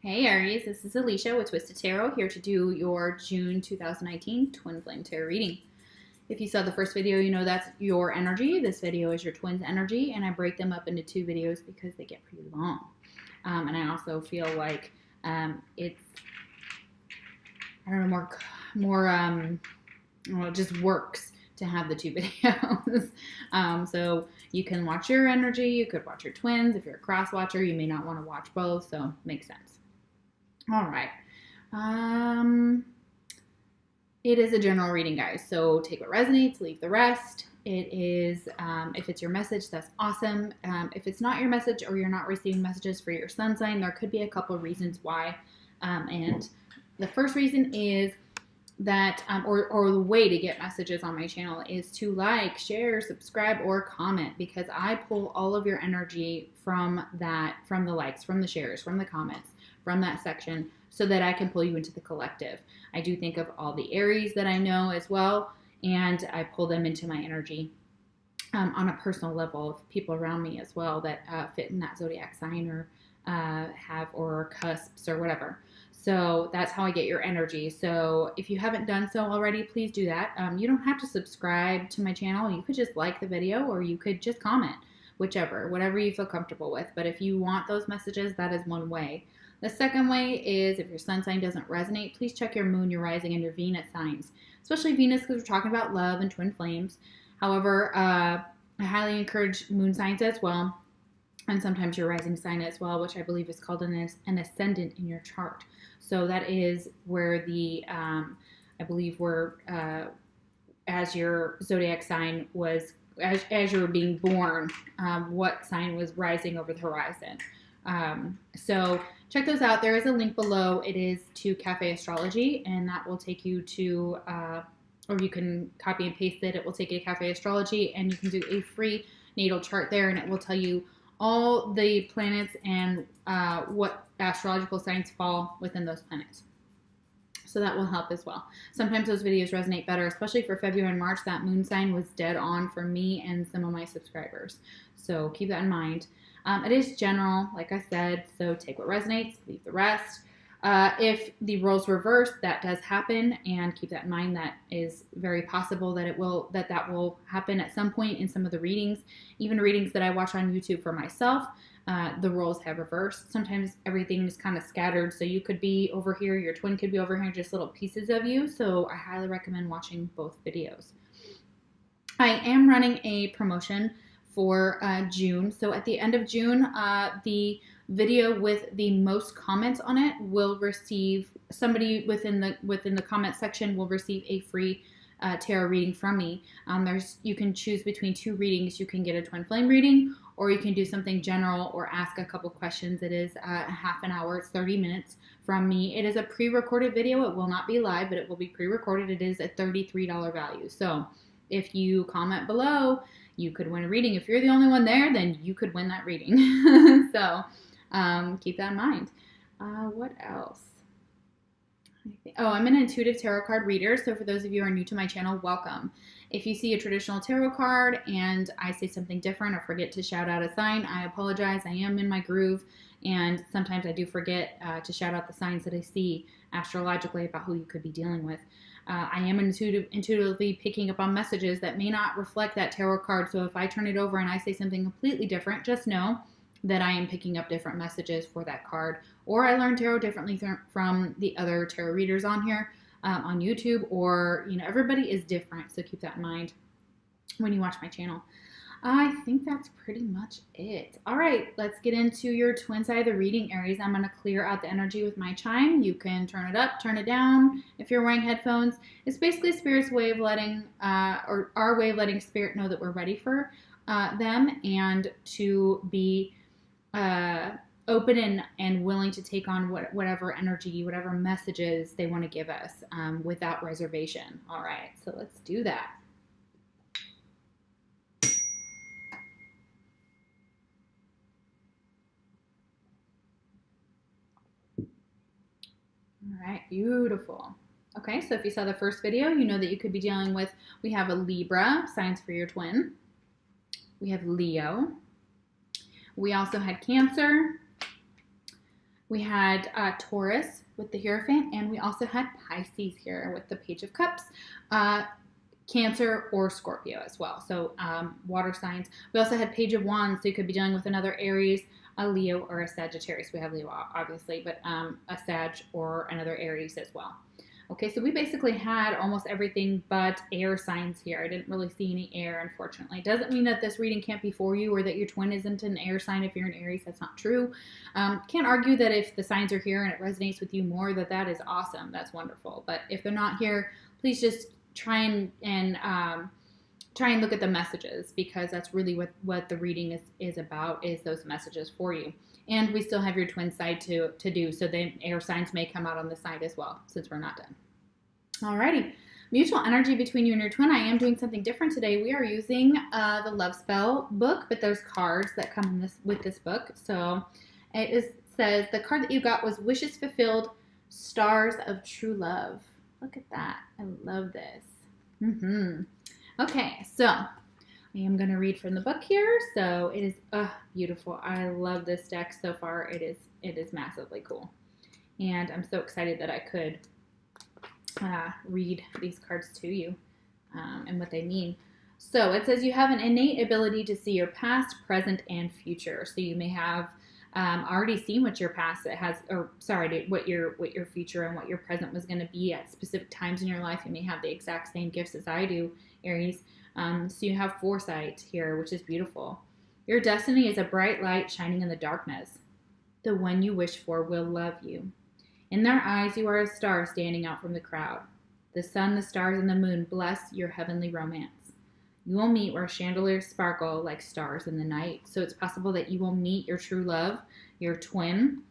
Hey Aries, this is Alicia with Twisted Tarot, here to do your June 2019 Twin Flame Tarot reading. If you saw the first video, you know that's your energy. This video is your twin's energy, and I break them up into two videos because they get pretty long. And I also feel like it's, I don't know, well, it just works to have the two videos. So you can watch your energy, you could watch your twins. If you're a cross watcher, you may not want to watch both, so makes sense. All right. It is a general reading, guys, so take what resonates, leave the rest. It is, if it's your message, that's awesome. If it's not your message or you're not receiving messages for your sun sign, there could be a couple of reasons why. And the first reason is that, or the way to get messages on my channel is to like, share, subscribe, or comment, because I pull all of your energy from that, from the likes, from the shares, from the comments, from that section, so that I can pull you into the collective. I do think of all the Aries that I know as well, and I pull them into my energy on a personal level of people around me as well that fit in that zodiac sign or have, or cusps or whatever. So that's how I get your energy. So if you haven't done so already, please do that. You don't have to subscribe to my channel. You could just like the video, or you could just comment, whatever you feel comfortable with. But if you want those messages, that is one way. The second way is if your sun sign doesn't resonate, please check your moon, your rising, and your Venus signs, especially Venus, because we're talking about love and twin flames. However, I highly encourage moon signs as well, and sometimes your rising sign as well, which I believe is called an ascendant in your chart. So that is where the, I believe where, as your zodiac sign was, as you were being born, what sign was rising over the horizon. So check those out. There is a link below. It is to Cafe Astrology, and that will take you to, or you can copy and paste it. It will take you to Cafe Astrology, and you can do a free natal chart there, and it will tell you all the planets and what astrological signs fall within those planets. So that will help as well. Sometimes those videos resonate better, especially for February and March. That moon sign was dead on for me and some of my subscribers. So keep that in mind. It is general, like I said, so take what resonates, leave the rest. If the roles reverse, that does happen, and keep that in mind. That is very possible that that will happen at some point in some of the readings. Even readings that I watch on YouTube for myself, the roles have reversed. Sometimes everything is kind of scattered, so you could be over here, your twin could be over here, just little pieces of you. So I highly recommend watching both videos. I am running a promotion for June. So at the end of June, the video with the most comments on it will receive, somebody within the comment section will receive a free tarot reading from me. You can choose between two readings. You can get a twin flame reading, or you can do something general or ask a couple questions. It is half an hour, it's 30 minutes from me. It is a pre-recorded video. It will not be live, but it will be pre-recorded. It is a $33 value. So if you comment below, you could win a reading. If you're the only one there, then you could win that reading. So keep that in mind. What else? I'm an intuitive tarot card reader. So for those of you who are new to my channel, welcome. If you see a traditional tarot card and I say something different or forget to shout out a sign, I apologize. I am in my groove, and sometimes I do forget to shout out the signs that I see astrologically about who you could be dealing with. I am intuitively picking up on messages that may not reflect that tarot card. So if I turn it over and I say something completely different, just know that I am picking up different messages for that card. Or I learn tarot differently from the other tarot readers on here, on YouTube, or, everybody is different. So keep that in mind when you watch my channel. I think that's pretty much it. All right, let's get into your twin side of the reading, Aries. I'm going to clear out the energy with my chime. You can turn it up, turn it down if you're wearing headphones. It's basically Spirit's way of letting, or our way of letting Spirit know that we're ready for them, and to be open and willing to take on whatever energy, whatever messages they want to give us without reservation. All right, so let's do that. All right, beautiful. Okay, so if you saw the first video, you know that you could be dealing with, we have a Libra, signs for your twin. We have Leo. We also had Cancer, We had Taurus with the Hierophant, and we also had Pisces here with the Page of Cups, Cancer or Scorpio as well. So water signs. We also had Page of Wands, so you could be dealing with another Aries, a Leo, or a Sagittarius. We have Leo, obviously, but a Sag or another Aries as well. Okay, so we basically had almost everything but air signs here. I didn't really see any air, unfortunately. Doesn't mean that this reading can't be for you or that your twin isn't an air sign if you're an Aries. That's not true. Can't argue that if the signs are here and it resonates with you more, that is awesome. That's wonderful. But if they're not here, please just try and look at the messages, because that's really what the reading is about, is those messages for you. And we still have your twin side to do, so the air signs may come out on the side as well, since we're not done. Alrighty, mutual energy between you and your twin. I am doing something different today. We are using the Love Spell book, but there's cards that come with this book. So says the card that you got was Wishes Fulfilled, Stars of True Love. Look at that. I love this. Okay, so I am going to read from the book here. So it is beautiful. I love this deck so far. It is massively cool. And I'm so excited that I could read these cards to you and what they mean. So it says you have an innate ability to see your past, present, and future. So you may have already seen what your past what your future and what your present was going to be at specific times in your life. You may have the exact same gifts as I do, Aries. So you have foresight here, which is beautiful. Your destiny is a bright light shining in the darkness. The one you wish for will love you. In their eyes, you are a star standing out from the crowd. The sun, the stars, and the moon bless your heavenly romance. You will meet where chandeliers sparkle like stars in the night. So it's possible that you will meet your true love, your twin,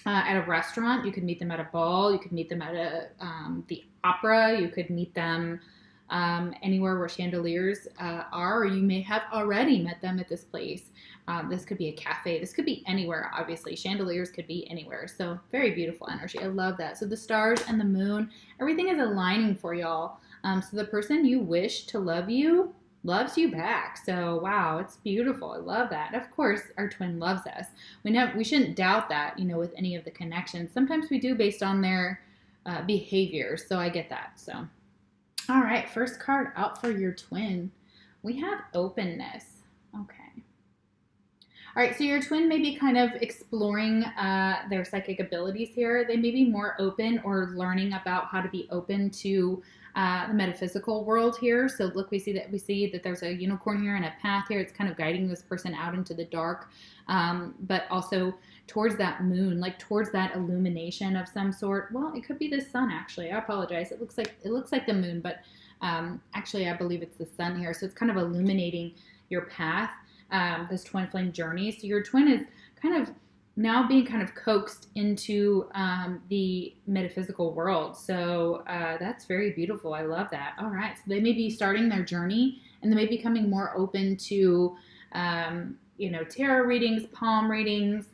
at a restaurant. You could meet them at a ball. You could meet them at the opera. You could meet them anywhere where chandeliers are, or you may have already met them at this place. This could be a cafe. This could be anywhere, obviously. Chandeliers could be anywhere. So very beautiful energy. I love that. So the stars and the moon, everything is aligning for y'all. So the person you wish to love you loves you back. So wow, it's beautiful. I love that. Of course, our twin loves us. We shouldn't doubt that, with any of the connections. Sometimes we do based on their behavior. So I get that. So all right, first card out for your twin. We have openness. Okay. All right, so your twin may be kind of exploring their psychic abilities here. They may be more open or learning about how to be open to the metaphysical world here. So look, we see that there's a unicorn here and a path here. It's kind of guiding this person out into the dark, but also towards that moon, like towards that illumination of some sort. Well, it could be the sun, actually. I apologize. It looks like the moon, but actually I believe it's the sun here. So it's kind of illuminating your path, this twin flame journey. So your twin is kind of now being kind of coaxed into the metaphysical world. So that's very beautiful. I love that. All right. So they may be starting their journey, and they may be becoming more open to, tarot readings, palm readings,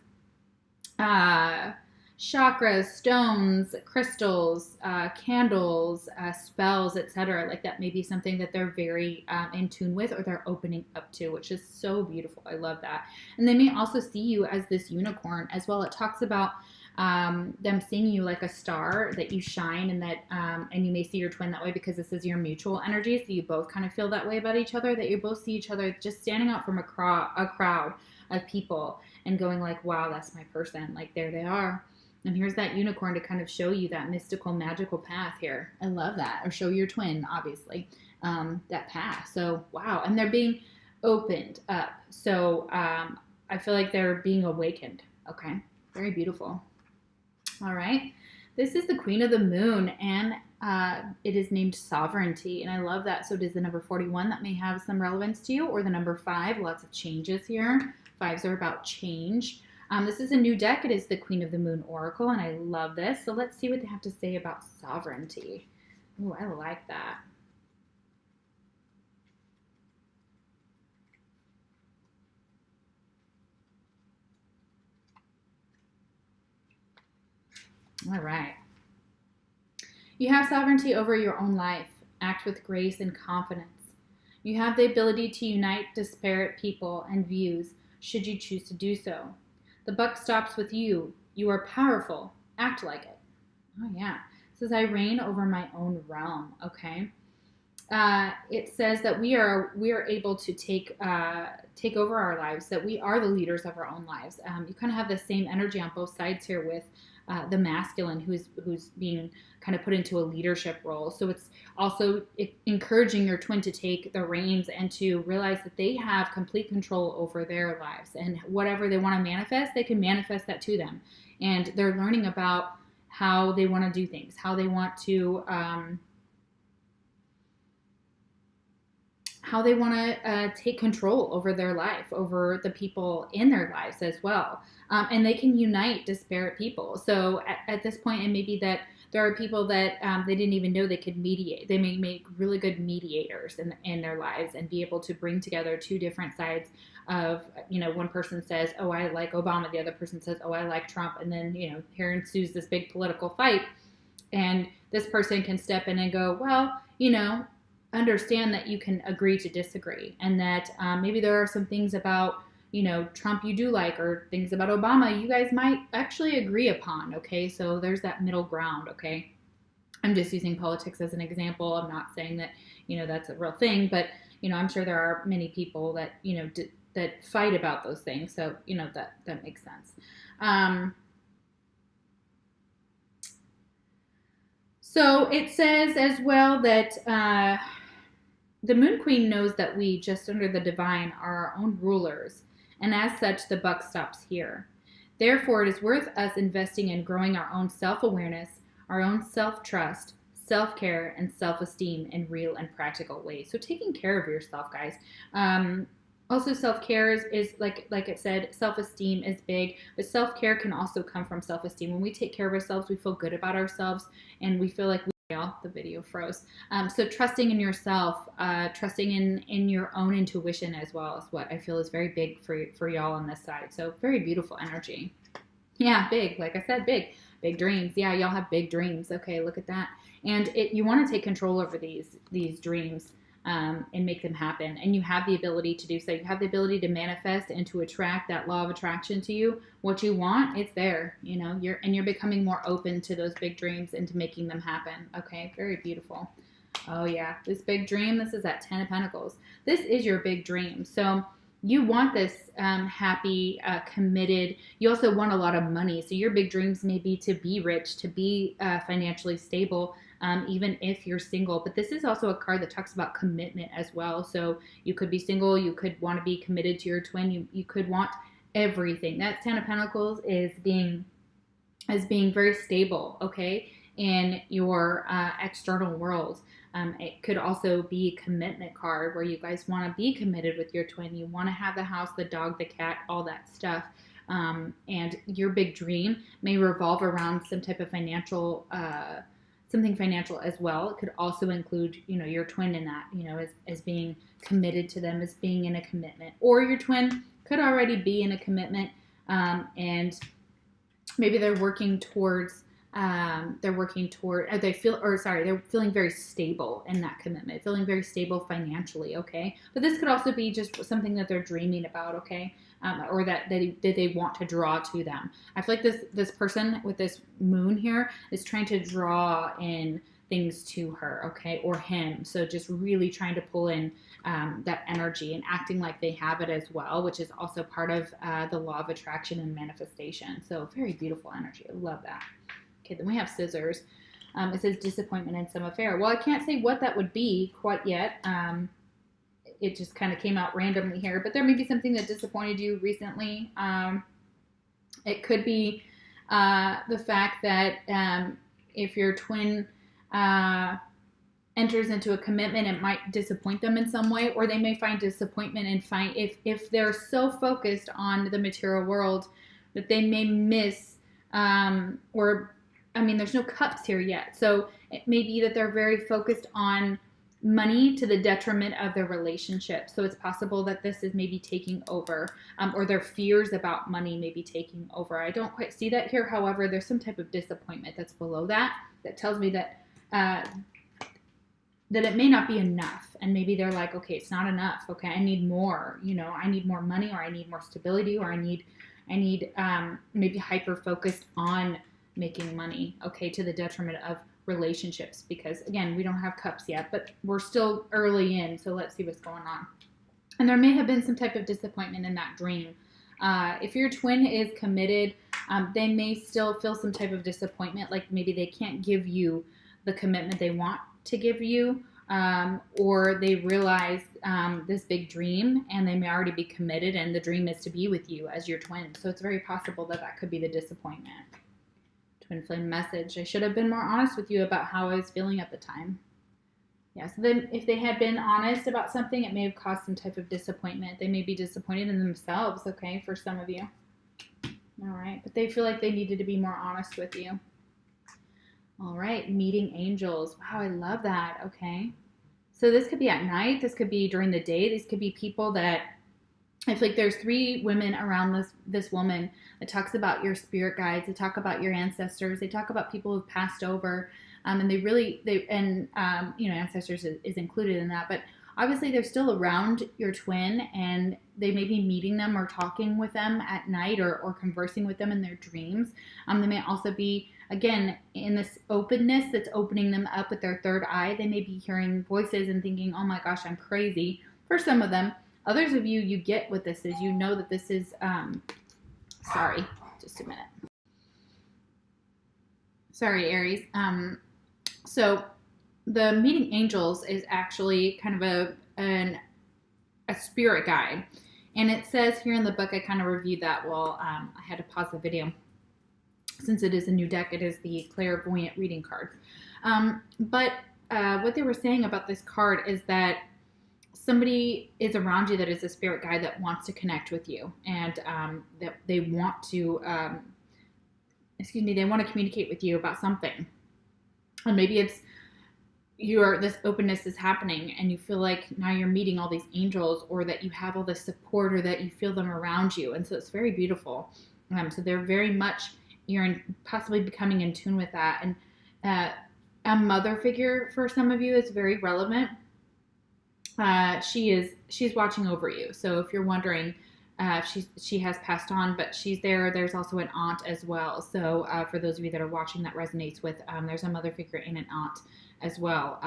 chakras, stones, crystals, candles, spells, etc. Like that may be something that they're very in tune with, or they're opening up to, which is so beautiful. I love that. And they may also see you as this unicorn as well. It talks about them seeing you like a star, that you shine, and that and you may see your twin that way because this is your mutual energy. So you both kind of feel that way about each other, that you both see each other just standing out from a crowd of people and going like, wow, that's my person. Like there they are. And here's that unicorn to kind of show you that mystical, magical path here. I love that. Or show your twin, obviously, that path. So, wow. And they're being opened up. So, I feel like they're being awakened. Okay. Very beautiful. All right. This is the Queen of the Moon, and it is named Sovereignty. And I love that. So, it is the number 41 that may have some relevance to you, or the number 5. Lots of changes here. 5s are about change. This is a new deck. It is the Queen of the Moon Oracle, and I love this. So let's see what they have to say about sovereignty. Ooh, I like that. All right. You have sovereignty over your own life. Act with grace and confidence. You have the ability to unite disparate people and views, should you choose to do so. The buck stops with you. You are powerful. Act like it. Oh, yeah. It says, I reign over my own realm. Okay. It says that we are able to take over our lives, that we are the leaders of our own lives. You kind of have the same energy on both sides here with the masculine who's being kind of put into a leadership role. So it's also encouraging your twin to take the reins and to realize that they have complete control over their lives, and whatever they want to manifest, they can manifest that to them. And they're learning about how they want to do things, how they want to take control over their life, over the people in their lives as well. And they can unite disparate people. So at this point, it may be that there are people that they didn't even know they could mediate. They may make really good mediators in their lives and be able to bring together two different sides of, one person says, oh, I like Obama. The other person says, oh, I like Trump. And then, here ensues this big political fight. And this person can step in and go, well, understand that you can agree to disagree, and that maybe there are some things about, Trump you do like, or things about Obama you guys might actually agree upon. Okay. So there's that middle ground. Okay. I'm just using politics as an example. I'm not saying that, that's a real thing, but, I'm sure there are many people that, that fight about those things. So, that makes sense. So it says as well that the Moon Queen knows that we, just under the divine, are our own rulers, and as such, the buck stops here. Therefore, it is worth us investing in growing our own self-awareness, our own self-trust, self-care, and self-esteem in real and practical ways. So taking care of yourself, guys. Also, self-care is like it said, self-esteem is big, but self-care can also come from self-esteem. When we take care of ourselves, we feel good about ourselves, and we feel like the video froze. So trusting in yourself, trusting in your own intuition as well is what I feel is very big for y'all on this side. So very beautiful energy. Yeah, big. Like I said, big dreams. Yeah, y'all have big dreams. Okay, look at that. And you want to take control over these dreams. And make them happen. And you have the ability to do so. You have the ability to manifest and to attract that law of attraction to you. What you want, it's there. You're becoming more open to those big dreams and to making them happen. Okay, very beautiful. Oh yeah, this big dream. This is that 10 of Pentacles. This is your big dream. So you want this happy, committed. You also want a lot of money. So your big dreams may be to be rich, to be financially stable. Even if you're single. But this is also a card that talks about commitment as well. So you could be single, you could want to be committed to your twin, you could want everything. That 10 of Pentacles is being very stable, okay, in your external world. It could also be a commitment card where you guys want to be committed with your twin. You want to have the house, the dog, the cat, all that stuff. And your big dream may revolve around some type of financial something financial as well. It could also include, your twin in that, as being committed to them, as being in a commitment. Or your twin could already be in a commitment, and maybe they're feeling very stable in that commitment, feeling very stable financially, okay? But this could also be just something that they're dreaming about, okay? Or that they want to draw to them. I feel like this person with this moon here is trying to draw in things to her, okay, or him. So just really trying to pull in that energy and acting like they have it as well, which is also part of the law of attraction and manifestation. So very beautiful energy. I love that. Okay, then we have Scissors. It says disappointment in some affair. Well, I can't say what that would be quite yet. It just kind of came out randomly here, but there may be something that disappointed you recently. It could be the fact that if your twin enters into a commitment, it might disappoint them in some way, or they may find disappointment and find if they're so focused on the material world that they may miss, there's no cups here yet. So it may be that they're very focused on money to the detriment of their relationship. So it's possible that this is maybe taking over, or their fears about money may be taking over. I don't quite see that here. However, there's some type of disappointment that's below that tells me that that it may not be enough. And maybe they're like, okay, it's not enough. Okay, I need more. I need more money, or I need more stability, or I need I need maybe hyper-focused on making money, okay, to the detriment of relationships, because again, we don't have cups yet, but we're still early in, so let's see what's going on. And there may have been some type of disappointment in that dream. If your twin is committed, they may still feel some type of disappointment, like maybe they can't give you the commitment they want to give you, or they realize this big dream and they may already be committed, and the dream is to be with you as your twin. So it's very possible that that could be the disappointment. Twin flame message: I should have been more honest with you about how I was feeling at the time. Yeah, so then if they had been honest about something, it may have caused some type of disappointment. They may be disappointed in themselves, okay, for some of you. All right, but they feel like they needed to be more honest with you. All right, meeting angels. Wow, I love that, okay. So this could be at night. This could be during the day. These could be people that, I feel like there's 3 women around this woman that talks about your spirit guides. They talk about your ancestors. They talk about people who've passed over. And ancestors is included in that, but obviously they're still around your twin, and they may be meeting them or talking with them at night, or conversing with them in their dreams. They may also be, again, in this openness that's opening them up with their third eye. They may be hearing voices and thinking, oh my gosh, I'm crazy. For some of them. Others of you, you get what this is. You know that this is, sorry, just a minute. Sorry, Aries. So the meeting angels is actually kind of a spirit guide. And it says here in the book, I kind of reviewed that while I had to pause the video. Since it is a new deck, it is the Clairvoyant reading cards. But what they were saying about this card is that somebody is around you that is a spirit guide that wants to connect with you, and that they want to, they want to communicate with you about something. And maybe it's this openness is happening, and you feel like now you're meeting all these angels, or that you have all this support, or that you feel them around you. And so it's very beautiful. So they're very much, you're possibly becoming in tune with that. And a mother figure for some of you is very relevant. She's watching over you. So if you're wondering, she has passed on, but she's there. There's also an aunt as well. So for those of you that are watching, that resonates with, there's a mother figure and an aunt as well,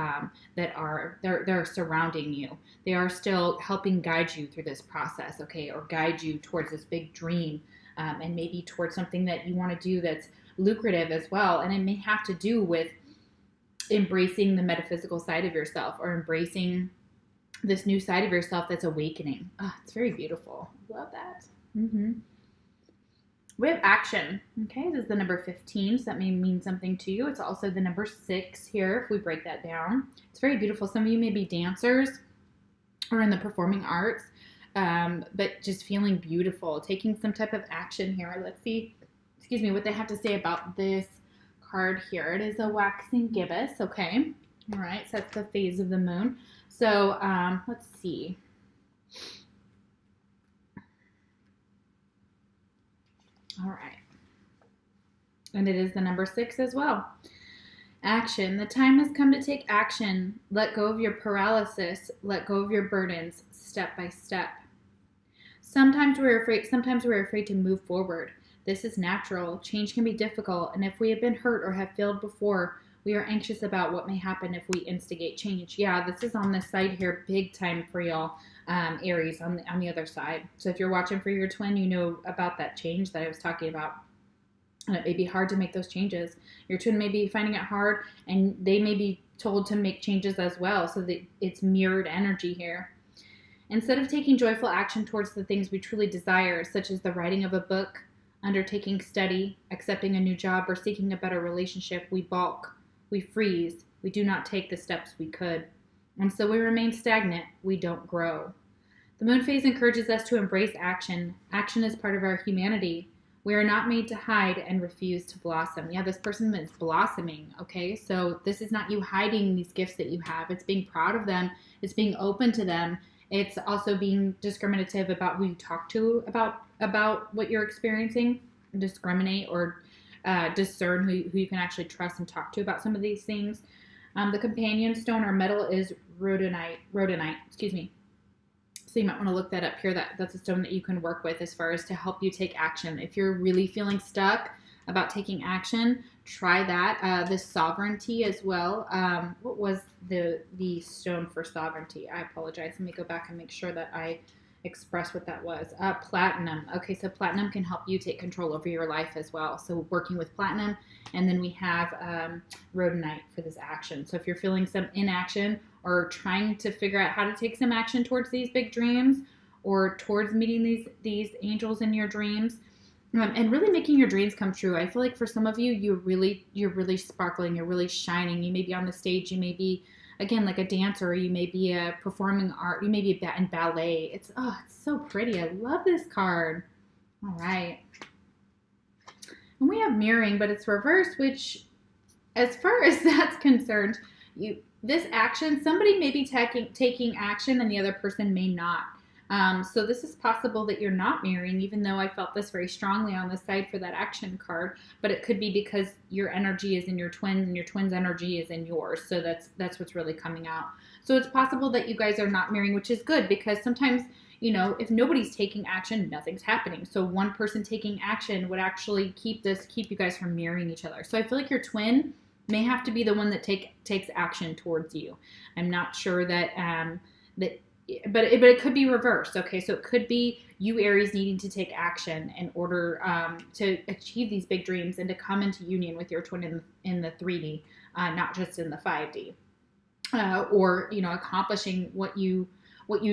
that they're surrounding you. They are still helping guide you through this process, okay, or guide you towards this big dream, and maybe towards something that you want to do that's lucrative as well. And it may have to do with embracing the metaphysical side of yourself, or embracing this new side of yourself that's awakening. Oh, it's very beautiful. Love that. We have action. Okay, this is the number 15, so that may mean something to you. It's also the number 6 here, if we break that down. It's very beautiful. Some of you may be dancers or in the performing arts, but just feeling beautiful, taking some type of action here. Let's see, what they have to say about this card here. It is a waxing gibbous, okay? All right, so that's the phase of the moon. So let's see. All right. And it is the number 6 as well. Action. The time has come to take action. Let go of your paralysis. Let go of your burdens, step by step. Sometimes we're afraid to move forward. This is natural. Change can be difficult, and if we have been hurt or have failed before, we are anxious about what may happen if we instigate change. Yeah, this is on this side here, big time for y'all, Aries, on the other side. So if you're watching for your twin, you know about that change that I was talking about. And it may be hard to make those changes. Your twin may be finding it hard, and they may be told to make changes as well, so that it's mirrored energy here. Instead of taking joyful action towards the things we truly desire, such as the writing of a book, undertaking study, accepting a new job, or seeking a better relationship, we balk. We freeze. We do not take the steps we could. And so we remain stagnant. We don't grow. The moon phase encourages us to embrace action. Action is part of our humanity. We are not made to hide and refuse to blossom. Yeah, this person is blossoming, okay? So this is not you hiding these gifts that you have. It's being proud of them. It's being open to them. It's also being discriminative about who you talk to about what you're experiencing. Discriminate or discern who you can actually trust and talk to about some of these things. The companion stone or metal is rhodonite. So you might want to look that up here. That's a stone that you can work with as far as to help you take action. If you're really feeling stuck about taking action, try that. This sovereignty as well. What was the stone for sovereignty? I apologize. Let me go back and make sure that I express what that was. Platinum. Okay, so platinum can help you take control over your life as well. So working with platinum, and then we have rhodonite for this action. So if you're feeling some inaction or trying to figure out how to take some action towards these big dreams or towards meeting these angels in your dreams, and really making your dreams come true. I feel like for some of you, you're really sparkling, you're really shining. You may be on the stage, you may be, again, like a dancer, you may be a performing art, you may be in ballet. It's so pretty. I love this card. All right. And we have mirroring, but it's reversed, which as far as that's concerned, this action, somebody may be taking action and the other person may not. So this is possible that you're not mirroring, even though I felt this very strongly on the side for that action card, but it could be because your energy is in your twin and your twin's energy is in yours. So that's what's really coming out. So it's possible that you guys are not mirroring, which is good, because sometimes, if nobody's taking action, nothing's happening. So one person taking action would actually keep you guys from mirroring each other. So I feel like your twin may have to be the one that takes action towards you. I'm not sure that, but it could be reversed. Okay, so it could be you, Aries, needing to take action in order to achieve these big dreams and to come into union with your twin in the 3D, not just in the 5D, or accomplishing what you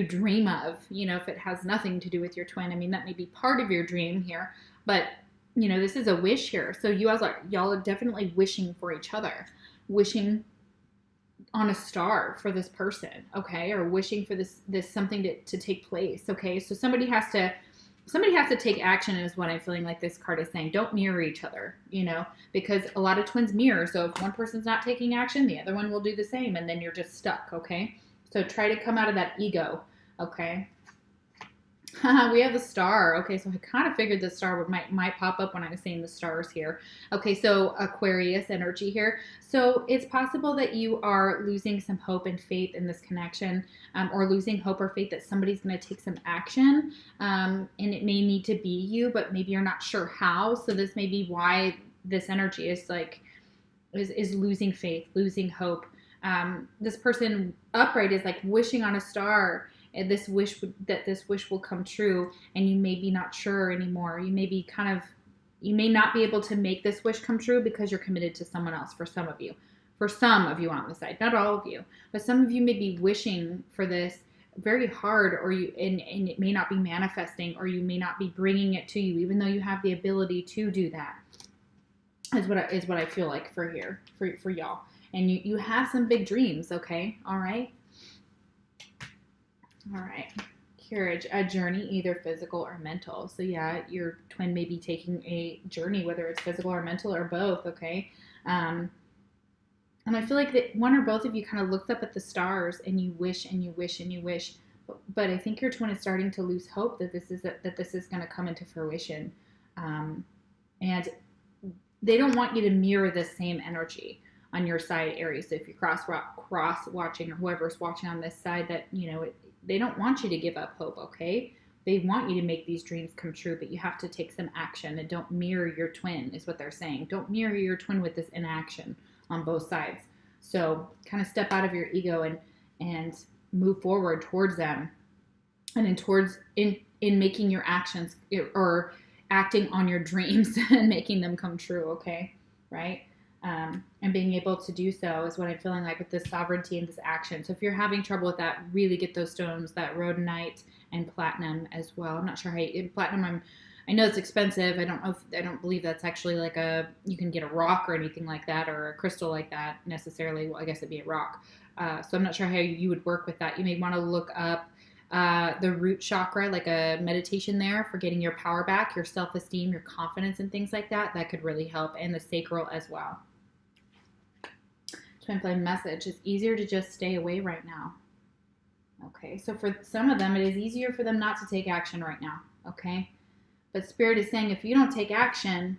dream of. If it has nothing to do with your twin, I mean, that may be part of your dream here, but this is a wish here. So y'all are definitely wishing for each other, wishing on a star for this person, okay, or wishing for this something to take place, okay. So somebody has to take action, is what I'm feeling like this card is saying. Don't mirror each other, because a lot of twins mirror. So if one person's not taking action, the other one will do the same, and then you're just stuck, okay. So try to come out of that ego, okay. We have the star. Okay, so I kind of figured the star might pop up when I was saying the stars here. Okay, so Aquarius energy here. So it's possible that you are losing some hope and faith in this connection, or losing hope or faith that somebody's going to take some action, and it may need to be you, but maybe you're not sure how. So this may be why this energy is is losing faith, losing hope. This person upright is like wishing on a star, and this wish will come true, and you may be not sure anymore. You may be you may not be able to make this wish come true because you're committed to someone else. For some of you on the side, not all of you, but some of you may be wishing for this very hard, or and it may not be manifesting, or you may not be bringing it to you, even though you have the ability to do that. Is what I feel like for here for y'all, and you have some big dreams. Okay, all right. All right, Courage, a journey, either physical or mental. So yeah, your twin may be taking a journey, whether it's physical or mental or both, okay? And I feel like that one or both of you kind of looked up at the stars and you wish and you wish and you wish, but I think your twin is starting to lose hope that this is going to come into fruition. And they don't want you to mirror the same energy on your side, Aries. So if you're cross watching, or whoever's watching on this side, that they don't want you to give up hope, okay? They want you to make these dreams come true, but you have to take some action, and don't mirror your twin, is what they're saying. Don't mirror your twin with this inaction on both sides. So kind of step out of your ego and move forward towards them, and in making your actions, or acting on your dreams and making them come true, okay? Right? And being able to do so is what I'm feeling like with this sovereignty and this action. So if you're having trouble with that, really get those stones, that rhodonite and platinum as well. I'm not sure how platinum, I know it's expensive. I don't believe that's actually like you can get a rock or anything like that, or a crystal like that necessarily. Well, I guess it'd be a rock. So I'm not sure how you would work with that. You may want to look up the root chakra, like a meditation there for getting your power back, your self-esteem, your confidence, and things like that. That could really help, and the sacral as well. Twin flame message: it's easier to just stay away right now. Okay, so for some of them, it is easier for them not to take action right now. Okay, but Spirit is saying if you don't take action,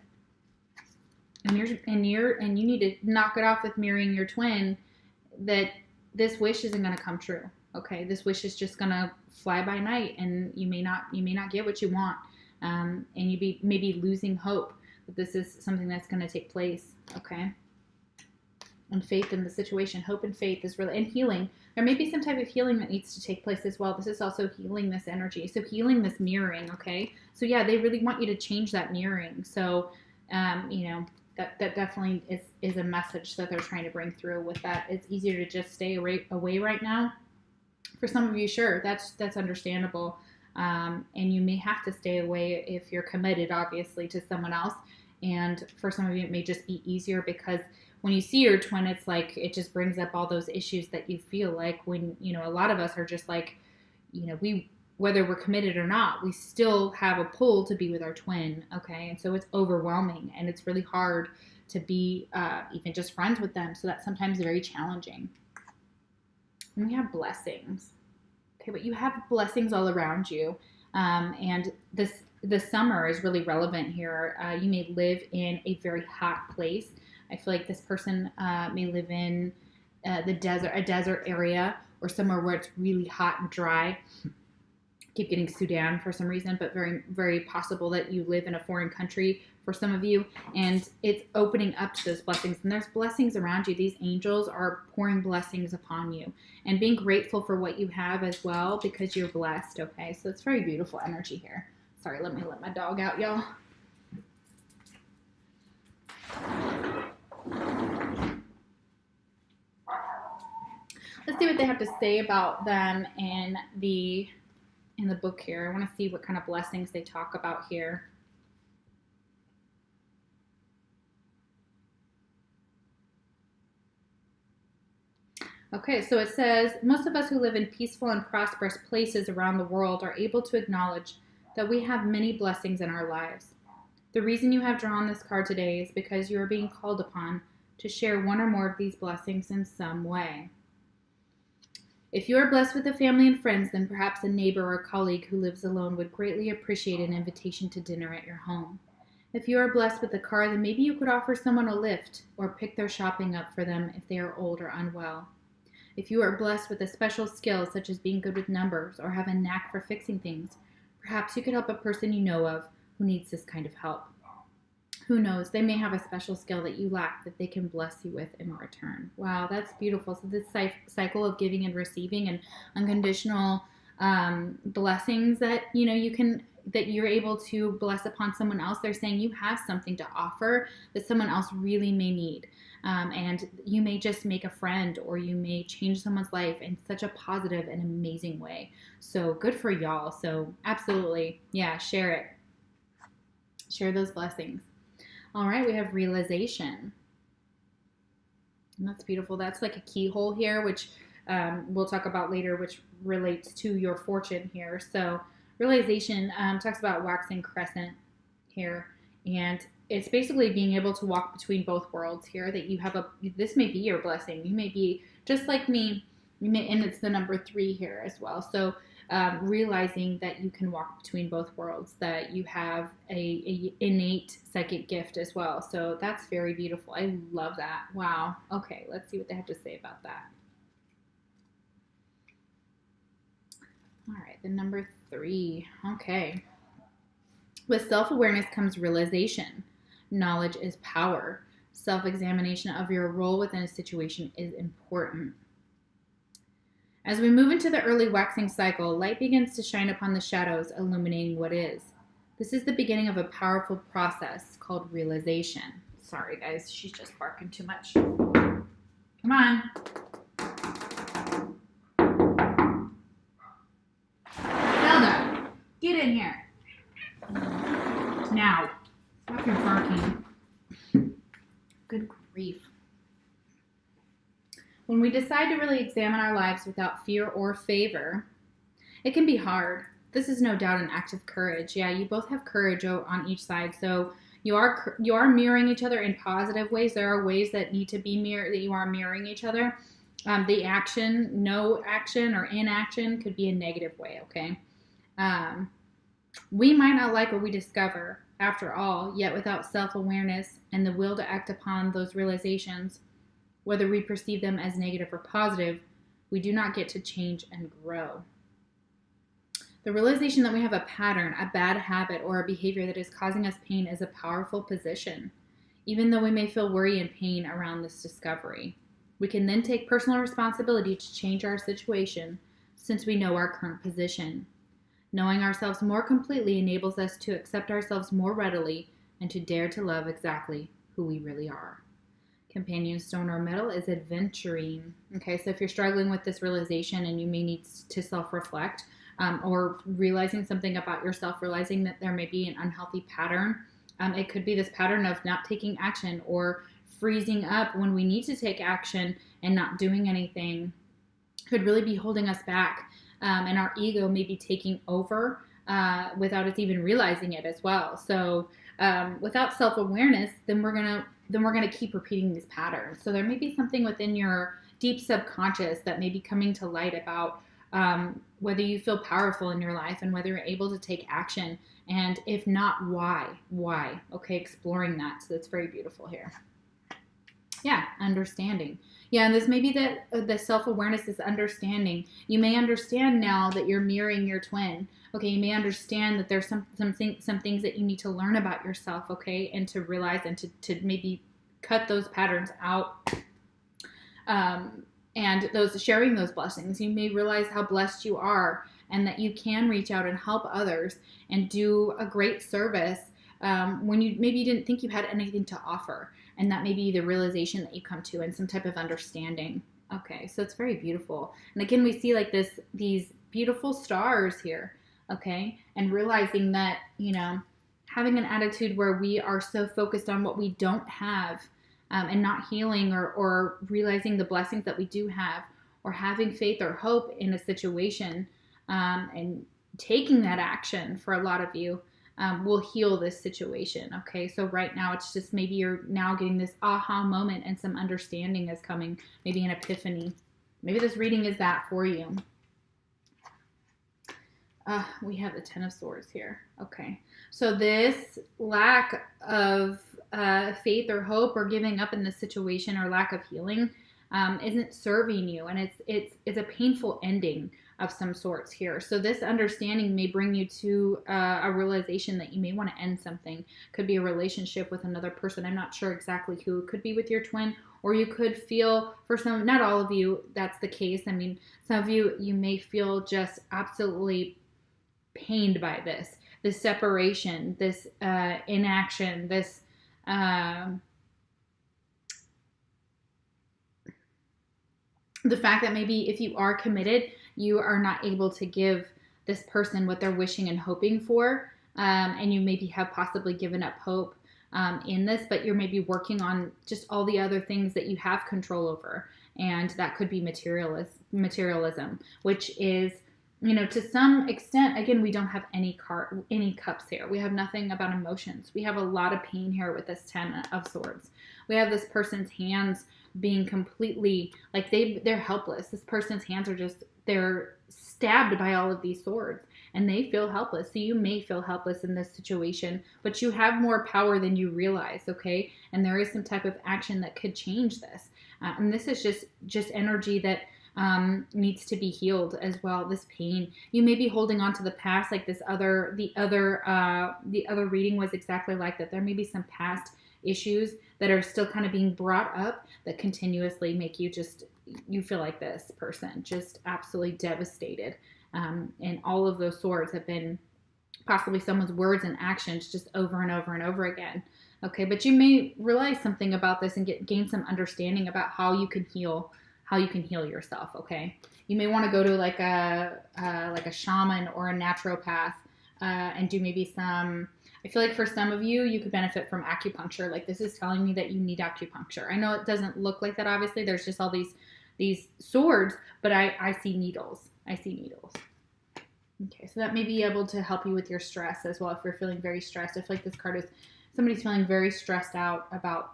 and you need to knock it off with mirroring your twin, that this wish isn't going to come true. Okay, this wish is just gonna fly by night, and you may not get what you want, and you maybe losing hope that this is something that's going to take place. Okay, and faith in the situation, hope and faith is really, and healing. There may be some type of healing that needs to take place as well. This is also healing this energy, so healing this mirroring. Okay, so yeah, they really want you to change that mirroring. So, you know. That definitely is a message that they're trying to bring through with that. It's easier to just stay away right now. For some of you, sure, that's understandable. And you may have to stay away if you're committed, obviously, to someone else. And for some of you, it may just be easier because when you see your twin, it's like it just brings up all those issues that you feel like when, you know, a lot of us are just like, you know, whether we're committed or not, we still have a pull to be with our twin, okay? And so it's overwhelming, and it's really hard to be even just friends with them. So that's sometimes very challenging. And we have blessings. Okay, but you have blessings all around you. And the summer is really relevant here. You may live in a very hot place. I feel like this person may live in a desert area, or somewhere where it's really hot and dry. Keep getting Sudan for some reason, but very, very possible that you live in a foreign country for some of you, and it's opening up to those blessings. And there's blessings around you. These angels are pouring blessings upon you, and being grateful for what you have as well, because you're blessed. Okay, so it's very beautiful energy here. Sorry, let me let my dog out, y'all. Let's see what they have to say about them in the book here. I want to see what kind of blessings they talk about here. Okay, so it says, most of us who live in peaceful and prosperous places around the world are able to acknowledge that we have many blessings in our lives. The reason you have drawn this card today is because you are being called upon to share one or more of these blessings in some way. If you are blessed with a family and friends, then perhaps a neighbor or colleague who lives alone would greatly appreciate an invitation to dinner at your home. If you are blessed with a car, then maybe you could offer someone a lift or pick their shopping up for them if they are old or unwell. If you are blessed with a special skill, such as being good with numbers or have a knack for fixing things, perhaps you could help a person you know of who needs this kind of help. Who knows, they may have a special skill that you lack that they can bless you with in return. Wow, that's beautiful. So this cycle of giving and receiving and unconditional blessings that, you know, that you're able to bless upon someone else. They're saying you have something to offer that someone else really may need. And you may just make a friend, or you may change someone's life in such a positive and amazing way. So good for y'all. So absolutely, yeah, share it. Share those blessings. All right, we have realization. And that's beautiful. That's like a keyhole here, which we'll talk about later, which relates to your fortune here. So realization talks about waxing crescent here. And it's basically being able to walk between both worlds here, that you have this may be your blessing. You may be just like me, and it's the number 3 here as well. So realizing that you can walk between both worlds, that you have a innate psychic gift as well. So that's very beautiful. I love that. Wow. Okay, let's see what they have to say about that. All right, the number 3. Okay. With self-awareness comes realization. Knowledge is power. Self-examination of your role within a situation is important. As we move into the early waxing cycle, light begins to shine upon the shadows, illuminating what is. This is the beginning of a powerful process called realization. Sorry, guys, she's just barking too much. Come on. Zelda, get in here. Now, stop your barking. Good grief. When we decide to really examine our lives without fear or favor, it can be hard. This is no doubt an act of courage. Yeah, you both have courage on each side. So you are mirroring each other in positive ways. There are ways that need to be that you are mirroring each other. The action, no action, or inaction could be a negative way, okay? We might not like what we discover, after all, yet without self-awareness and the will to act upon those realizations, whether we perceive them as negative or positive, We do not get to change and grow. The realization that we have a pattern, a bad habit, or a behavior that is causing us pain is a powerful position, even though we may feel worry and pain around this discovery. We can then take personal responsibility to change our situation since we know our current position. Knowing ourselves more completely enables us to accept ourselves more readily and to dare to love exactly who we really are. Companion stone or metal is adventuring. Okay, so if you're struggling with this realization and you may need to self-reflect, or realizing something about yourself, realizing that there may be an unhealthy pattern. It could be this pattern of not taking action or freezing up when we need to take action and not doing anything. Could really be holding us back, and our ego may be taking over without us even realizing it as well. So without self-awareness, then we're gonna keep repeating these patterns. So there may be something within your deep subconscious that may be coming to light about whether you feel powerful in your life and whether you're able to take action. And if not, why? Okay, exploring that. So that's very beautiful here. Yeah, understanding. Yeah, and this may be that the self-awareness is understanding. You may understand now that you're mirroring your twin. Okay, you may understand that there's some things that you need to learn about yourself, okay, and to realize and to maybe cut those patterns out. And sharing those blessings, you may realize how blessed you are and that you can reach out and help others and do a great service when you didn't think you had anything to offer. And that may be the realization that you come to and some type of understanding. Okay, so it's very beautiful. And again, we see like these beautiful stars here, okay? And realizing that, having an attitude where we are so focused on what we don't have, and not healing or realizing the blessings that we do have, or having faith or hope in a situation, and taking that action for a lot of you will heal this situation. Okay, so right now it's just maybe you're now getting this aha moment and some understanding is coming, maybe an epiphany. Maybe this reading is that for you. We have the Ten of Swords here. Okay, so this lack of faith or hope or giving up in this situation or lack of healing isn't serving you, and it's a painful ending of some sorts here. So this understanding may bring you to a realization that you may want to end something. Could be a relationship with another person. I'm not sure exactly who. It could be with your twin, or you could feel, for some, not all of you, that's the case. I mean, some of you may feel just absolutely pained by this separation, this inaction, this the fact that maybe if you are committed, you are not able to give this person what they're wishing and hoping for, and you maybe have possibly given up hope in this, but you're maybe working on just all the other things that you have control over, and that could be materialism, which is, to some extent, again, we don't have any cups here. We have nothing about emotions. We have a lot of pain here with this Ten of Swords. We have this person's hands being completely, like they're helpless. This person's hands are they're stabbed by all of these swords and they feel helpless. So you may feel helpless in this situation, but you have more power than you realize, okay? And there is some type of action that could change this. And this is just energy that needs to be healed as well. This pain, you may be holding on to the past, like the other reading was exactly like that. There may be some past issues that are still kind of being brought up that continuously make you feel like this person just absolutely devastated. And all of those swords have been possibly someone's words and actions just over and over and over again. Okay, but you may realize something about this and gain some understanding about how you can heal yourself. Okay, you may want to go to like a shaman or a naturopath and do maybe some. I feel like for some of you, you could benefit from acupuncture. Like this is telling me that you need acupuncture. I know it doesn't look like that. Obviously, there's just all these swords, but I see needles. Okay, so that may be able to help you with your stress as well. If you're feeling very stressed, I feel like this card is somebody's feeling very stressed out about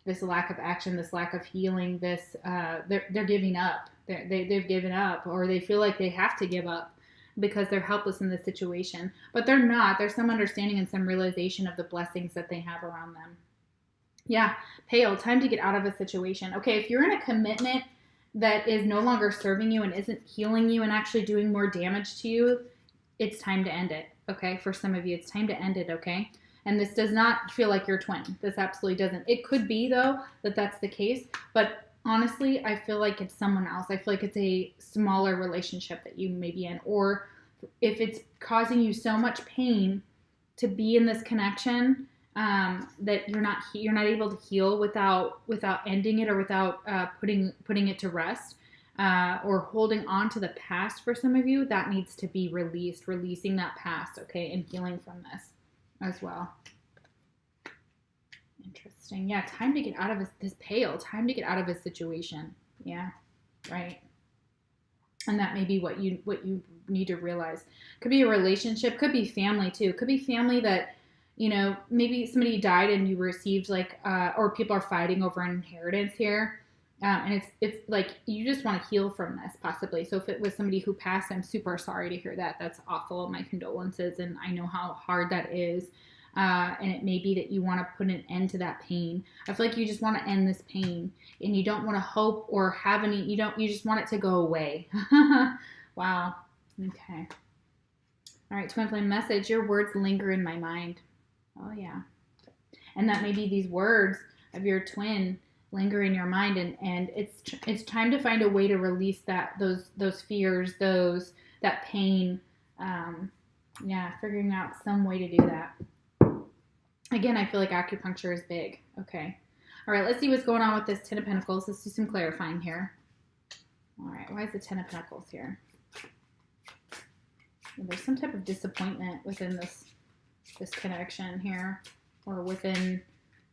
this lack of action, this lack of healing. This they're giving up. They've given up, or they feel like they have to give up because they're helpless in this situation. But they're not. There's some understanding and some realization of the blessings that they have around them. Yeah, Pale, time to get out of a situation. Okay, if you're in a commitment that is no longer serving you and isn't healing you and actually doing more damage to you, it's time to end it, okay? For some of you, it's time to end it, okay? And this does not feel like your twin. This absolutely doesn't. It could be, though, that that's the case. But honestly, I feel like it's someone else. I feel like it's a smaller relationship that you may be in. Or if it's causing you so much pain to be in this connection that you're not able to heal without ending it or without putting it to rest or holding on to the past for some of you, that needs to be released, releasing that past, okay, and healing from this as well. Interesting. Yeah, time to get out of this pale, time to get out of this situation. Yeah, right. And that may be what you need to realize. Could be a relationship, could be family too. Could be family that, you know, maybe somebody died and you received like, or people are fighting over an inheritance here. And it's like, you just want to heal from this possibly. So if it was somebody who passed, I'm super sorry to hear that. That's awful. My condolences. And I know how hard that is. And it may be that you want to put an end to that pain. I feel like you just want to end this pain and you don't want to hope or have any, you just want it to go away. Wow. Okay. All right. Twin flame message. Your words linger in my mind. Oh yeah. And that may be these words of your twin linger in your mind, and it's time to find a way to release those fears, that pain. Yeah, figuring out some way to do that. Again, I feel like acupuncture is big. Okay. All right, let's see what's going on with this Ten of Pentacles. Let's do some clarifying here. All right, why is the Ten of Pentacles here? Well, there's some type of disappointment within this connection here, or within,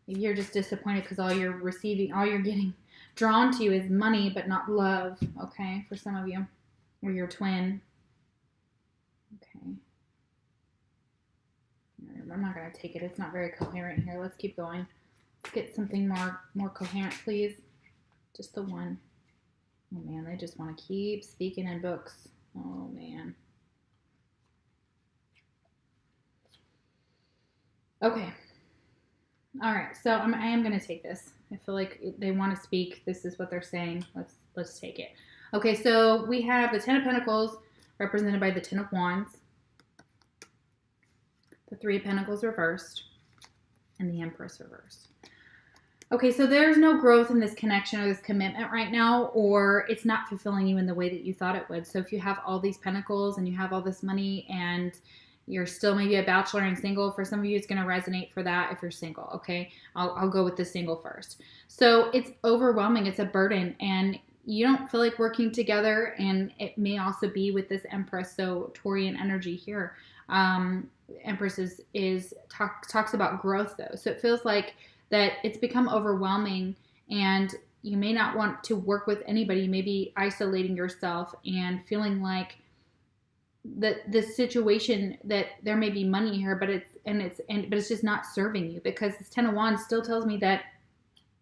you're just disappointed because all you're getting drawn to is money, but not love, okay, for some of you, or your twin. Okay. I'm not going to take it. It's not very coherent here. Let's keep going. Let's get something more coherent, please. Just the one. Oh, man, they just want to keep speaking in books. Oh, man. Okay. All right. So I am going to take this. I feel like they want to speak. This is what they're saying. Let's take it. Okay. So we have the Ten of Pentacles represented by the Ten of Wands, the Three of Pentacles reversed, and the Empress reversed. Okay, so there's no growth in this connection or this commitment right now, or it's not fulfilling you in the way that you thought it would. So if you have all these pentacles and you have all this money and you're still maybe a bachelor and single, for some of you it's going to resonate for that if you're single, okay? I'll go with the single first. So it's overwhelming. It's a burden, and you don't feel like working together, and it may also be with this Empress, so Taurian energy here. Empress talks about growth though. So it feels like that it's become overwhelming and you may not want to work with anybody. You may be isolating yourself and feeling like that this situation, that there may be money here, but it's just not serving you, because this Ten of Wands still tells me that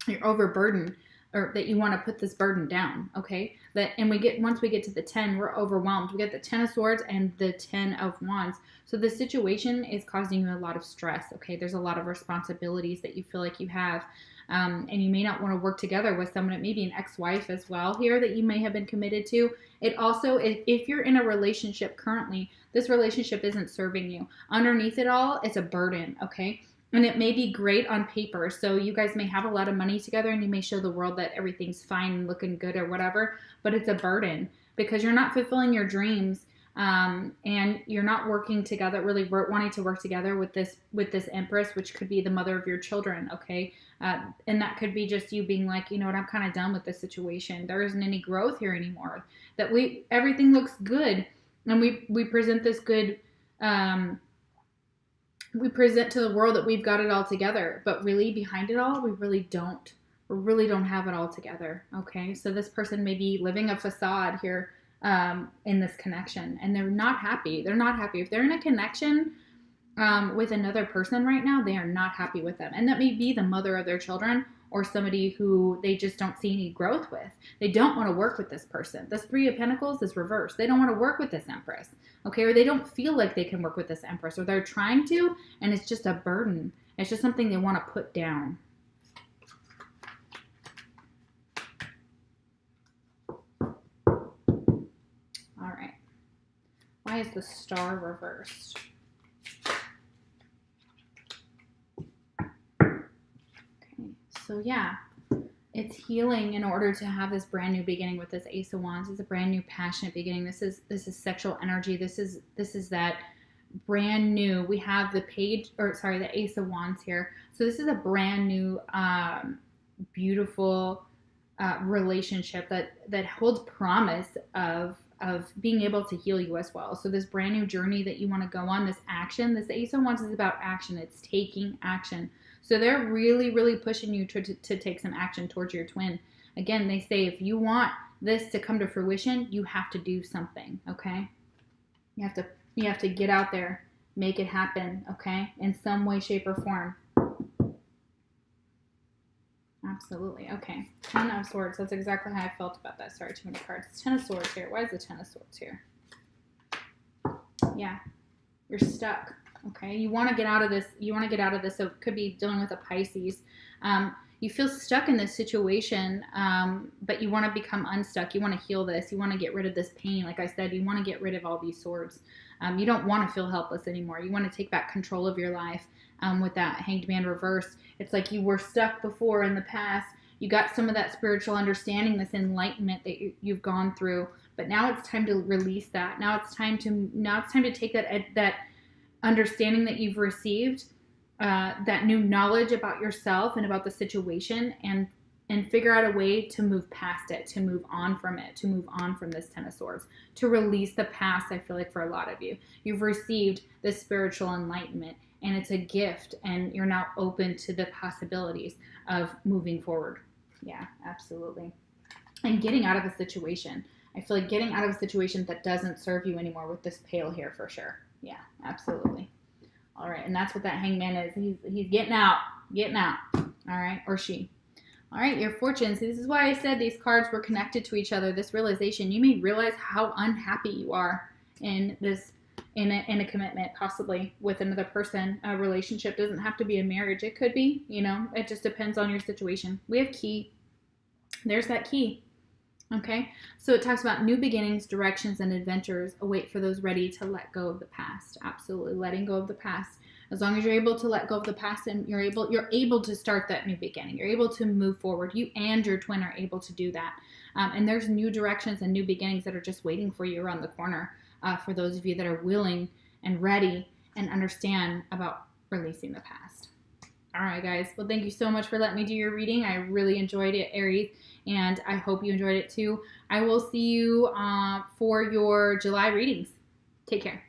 you're overburdened, or that you want to put this burden down, okay? Once we get to the 10, we're overwhelmed. We get the 10 of Swords and the 10 of Wands. So the situation is causing you a lot of stress, okay? There's a lot of responsibilities that you feel like you have, and you may not want to work together with someone. It may be an ex-wife as well here that you may have been committed to. It also, if you're in a relationship currently, this relationship isn't serving you. Underneath it all, it's a burden, okay? And it may be great on paper. So you guys may have a lot of money together and you may show the world that everything's fine and looking good or whatever, but it's a burden because you're not fulfilling your dreams, and you're not working together, really wanting to work together with this Empress, which could be the mother of your children, okay? And that could be just you being like, you know what, I'm kind of done with this situation. There isn't any growth here anymore. That everything looks good, and we present this good, we present to the world that we've got it all together, but really behind it all, we really don't have it all together. Okay. So this person may be living a facade here, in this connection, and they're not happy. They're not happy. If they're in a connection, with another person right now, they are not happy with them. And that may be the mother of their children, or somebody who they just don't see any growth with. They don't want to work with this person. This Three of Pentacles is reversed. They don't want to work with this Empress, okay? Or they don't feel like they can work with this Empress, or they're trying to, and it's just a burden. It's just something they want to put down. Why is the Star reversed? Okay, so yeah, it's healing in order to have this brand new beginning with this Ace of Wands. It's a brand new passionate beginning. This is sexual energy. This is that brand new. We have the the Ace of Wands here. So this is a brand new, beautiful relationship that holds promise of being able to heal you as well. So this brand new journey that you want to go on, this action, this Ace of Wands is about action. It's taking action. So they're really, really pushing you to take some action towards your twin. Again, they say if you want this to come to fruition, you have to do something, okay? You have to get out there, make it happen, okay? In some way, shape, or form. Absolutely. Okay. 10 of Swords. That's exactly how I felt about that. Sorry, too many cards. 10 of Swords here. Why is the 10 of Swords here? Yeah. You're stuck. Okay. You want to get out of this. So it could be dealing with a Pisces. You feel stuck in this situation, but you want to become unstuck. You want to heal this. You want to get rid of this pain. Like I said, you want to get rid of all these swords. You don't want to feel helpless anymore. You want to take back control of your life. With that Hanged Man reverse, it's like you were stuck before in the past. You got some of that spiritual understanding, this enlightenment that you've gone through, but now it's time to release that. Now it's time to take that understanding that you've received, that new knowledge about yourself and about the situation, and figure out a way to move past it, to move on from it, to move on from this 10 of Swords, to release the past. I feel like for a lot of you, you've received this spiritual enlightenment, and it's a gift, and you're now open to the possibilities of moving forward. Yeah, absolutely. And getting out of a situation. I feel like getting out of a situation that doesn't serve you anymore with this Pale here for sure. Yeah, absolutely. All right, and that's what that Hangman is. He's getting out. All right, or she. All right, your fortunes. This is why I said these cards were connected to each other. This realization, you may realize how unhappy you are in this, in a commitment, possibly with another person. A relationship doesn't have to be a marriage. It could be, it just depends on your situation. We have key. There's that key. Okay, so it talks about new beginnings, directions, and adventures await for those ready to let go of the past. Absolutely, letting go of the past. As long as you're able to let go of the past, and you're able to start that new beginning. You're able to move forward. You and your twin are able to do that. And there's new directions and new beginnings that are just waiting for you around the corner. For those of you that are willing and ready and understand about releasing the past. All right, guys. Well, thank you so much for letting me do your reading. I really enjoyed it, Aries, and I hope you enjoyed it too. I will see you for your July readings. Take care.